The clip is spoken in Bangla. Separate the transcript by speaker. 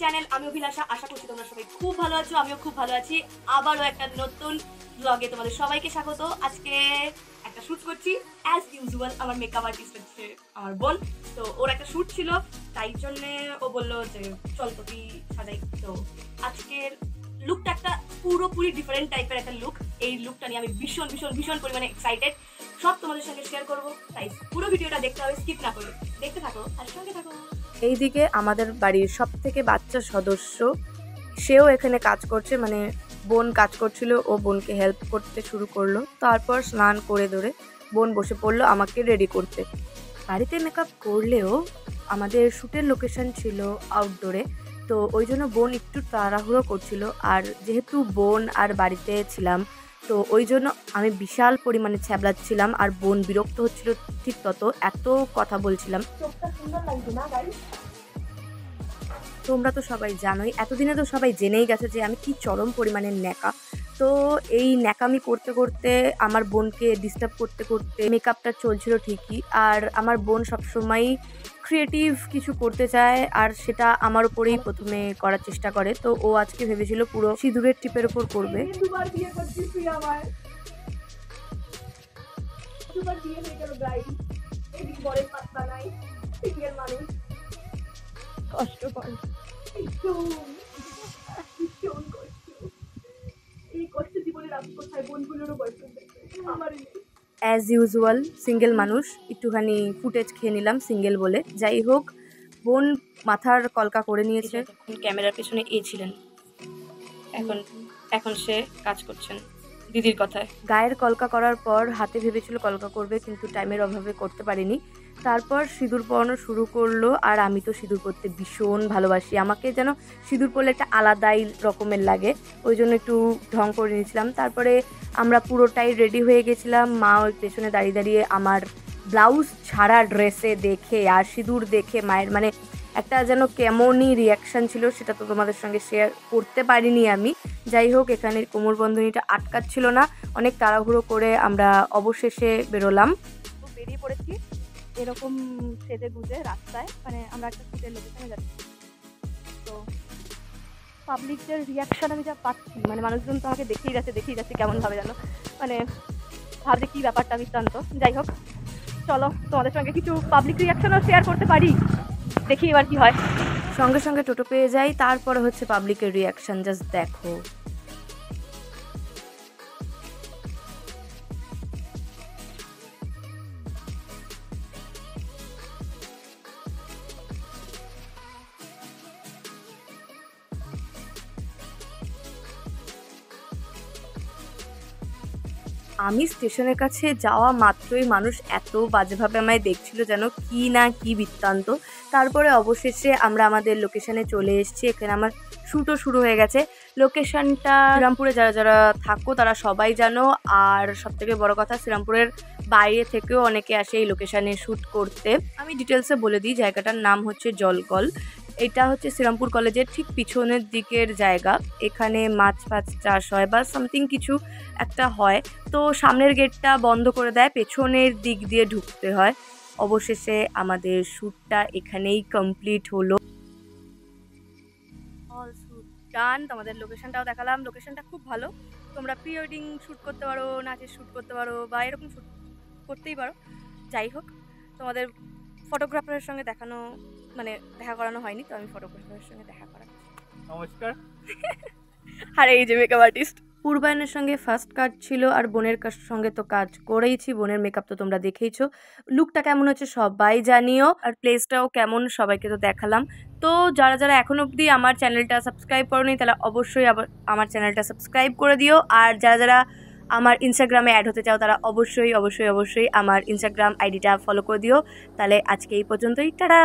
Speaker 1: চ্যানেল আমি অভিলাষা, আশা করছি তোমরা সবাই খুব ভালো আছো, আমিও খুব ভালো আছি। আবারও একটা নতুন ব্লগে তোমাদের সবাইকে স্বাগত। আজকে একটা শুট করছি অ্যাজ ইউজুয়াল। আমার মেকআপ আর্টিস্ট হচ্ছে আমার বোন, তো ওর একটা শুট ছিল, তাই জন্যে ও বললো যে চল তোকে সাজাই। তো আজকের লুকটা একটা পুরোপুরি ডিফারেন্ট টাইপের একটা লুক। এই লুকটা নিয়ে আমি ভীষণ ভীষণ ভীষণ পরিমাণে এক্সাইটেড। সব তোমাদের সঙ্গে শেয়ার করবো, তাই পুরো ভিডিওটা দেখতে হবে, স্কিপ না করে দেখতে থাকো আর সঙ্গে থাকো।
Speaker 2: এইদিকে আমাদের বাড়ির সব থেকে বাচ্চা সদস্য, সেও এখানে কাজ করছে, মানে বোন কাজ করছিল, ও বোনকে হেল্প করতে শুরু করলো। তারপর স্নান করে ধরে বোন বসে পড়লো আমাকে রেডি করতে। বাড়িতে মেকআপ করলেও আমাদের শ্যুটের লোকেশন ছিল আউটডোরে, তো ওই জন্য বোন একটু তাড়াহুড়ো করছিল। আর যেহেতু বোন আর বাড়িতে ছিলাম, তো ওই জন্য আমি বিশাল পরিমাণে ছ্যাবলাচ্ছিলাম, আর বোন বিরক্ত হচ্ছিল ঠিক তত, এত কথা বলছিলাম। তোমরা তো সবাই জানোই, এতদিনে তো সবাই জেনেই গেছে যে আমি কি চরম পরিমাণে ন্যাকা। তো এই ন্যাকামি করতে করতে আমার বোনকে ডিস্টার্ব করতে করতে মেকআপটা চলছিল ঠিকই। আর আমার বোন সবসময়ই ক্রিয়েটিভ কিছু করতে চায়, আর সেটা আমার উপরেই প্রথমে করার চেষ্টা করে। তো ও আজকে ভেবেছিল পুরো সিঁদুরের টিপের উপর করবে। কষ্টকর অ্যাজ ইউজুয়াল সিঙ্গেল মানুষ, একটুখানি ফুটেজ খেয়ে নিলাম সিঙ্গেল বলে। যাই হোক, বোন মাথার কলকা করে নিয়েছে।
Speaker 1: ক্যামেরার পেছনে ছিলেন, এখন সে কাজ করছেন দিদির কথায়।
Speaker 2: গায়ের কলকা করার পর হাতে ভেবেছিল কলকা করবে, কিন্তু টাইমের অভাবে করতে পারিনি। তারপর সিঁদুর পরানো শুরু করলো, আর আমি তো সিঁদুর পরতে ভীষণ ভালোবাসি। আমাকে যেন সিঁদুর পরলে একটা আলাদাই রকমের লাগে, ওই জন্য একটু ঢং করে নিয়েছিলাম। তারপরে আমরা পুরোটাই রেডি হয়ে গেছিলাম। মা ওই পেছনে দাঁড়িয়ে দাঁড়িয়ে আমার ব্লাউজ ছাড়া ড্রেসে দেখে আর সিঁদুর দেখে মায়ের মানে একটা যেন কেমনই রিয়াকশান ছিল, সেটা তো তোমাদের সঙ্গে শেয়ার করতে পারিনি আমি। যাই হোক, এখানের কোমরবন্ধনীটা আটকাচ্ছিল না, অনেক তাড়াহুড়ো করে আমরা অবশেষে বেরোলাম। বেরিয়ে পড়েছি এরকম সেজে গুজে রাস্তায়, মানে আমরা একটা শুটের লোকেশনে যাচ্ছি। তো পাবলিকদের রিয়াকশান আমি যা পাচ্ছি, মানে মানুষজন তো আমাকে দেখেই যাচ্ছে কেমনভাবে যেন, মানে ভাবছে কী ব্যাপারটা বৃত্তান্ত। যাই হোক, চলো তোমাদের সঙ্গে কিছু পাবলিক রিয়াকশনও শেয়ার করতে পারি, দেখি এবার কি হয়। সঙ্গে সঙ্গে টোটো পেয়ে যাই, তারপরে হচ্ছে পাবলিকের রিয়াকশন, জাস্ট দেখো। আমি স্টেশনের কাছে যাওয়া মাত্রই মানুষ এত বাজেভাবে আমায় দেখছিল যেন কি না কি বৃত্তান্ত। তারপরে অবশেষে আমরা আমাদের লোকেশানে চলে এসেছি। এখানে আমার শ্যুটও শুরু হয়ে গেছে। লোকেশানটা শ্রীরামপুরে যারা যারা থাকো তারা সবাই জানো, আর সবথেকে বড় কথা শ্রীরামপুরের বাইরে থেকেও অনেকে আসে এই লোকেশানে শ্যুট করতে। আমি ডিটেলসে বলে দিই, জায়গাটার নাম হচ্ছে জলকল। এটা হচ্ছে শ্রীরামপুর কলেজের ঠিক পিছনের দিকের জায়গা। এখানে মাছ ফাছ চাষ হয় বা সামথিং কিছু একটা হয়, তো সামনের গেটটা বন্ধ করে দেয়, পেছনের দিক দিয়ে ঢুকতে হয়। অবশেষে আমাদের শ্যুটটা এখানেই কমপ্লিট হলো। অল শ্যুট ডান। তোমাদের লোকেশনটাও দেখালাম, লোকেশনটা খুব ভালো। তোমরা প্রি ওয়েডিং শ্যুট করতে পারো, নাচের শ্যুট করতে পারো, বা এরকম শ্যুট করতেই পারো। যাই হোক, তোমাদের ফটোগ্রাফারের সঙ্গে দেখা করানো হয়নি, তো আমি ফটোগ্রাফারের সঙ্গে দেখা করাচ্ছি।
Speaker 3: নমস্কার।
Speaker 2: আর এই যে মেকআপ আর্টিস্ট। পূর্বায়নের সঙ্গে ফার্স্ট কাজ ছিল, আর বোনের সঙ্গে তো কাজ করেইছি। বোনের মেকআপ তো তোমরা দেখেইছো। লুকটা কেমন হচ্ছে সবাই জানিও, আর প্লেসটাও কেমন সবাইকে তো দেখালাম। তো যারা যারা এখনো অবধি আমার চ্যানেলটা সাবস্ক্রাইব করোনি তাহলে অবশ্যই আমার চ্যানেলটা সাবস্ক্রাইব করে দিও। আর যারা যারা আমার ইনস্টাগ্রামে অ্যাড হতে চাও তারা অবশ্যই অবশ্যই অবশ্যই আমার ইনস্টাগ্রাম আইডিটা ফলো করে দিও। তাহলে আজকে এই পর্যন্তই, টাটা।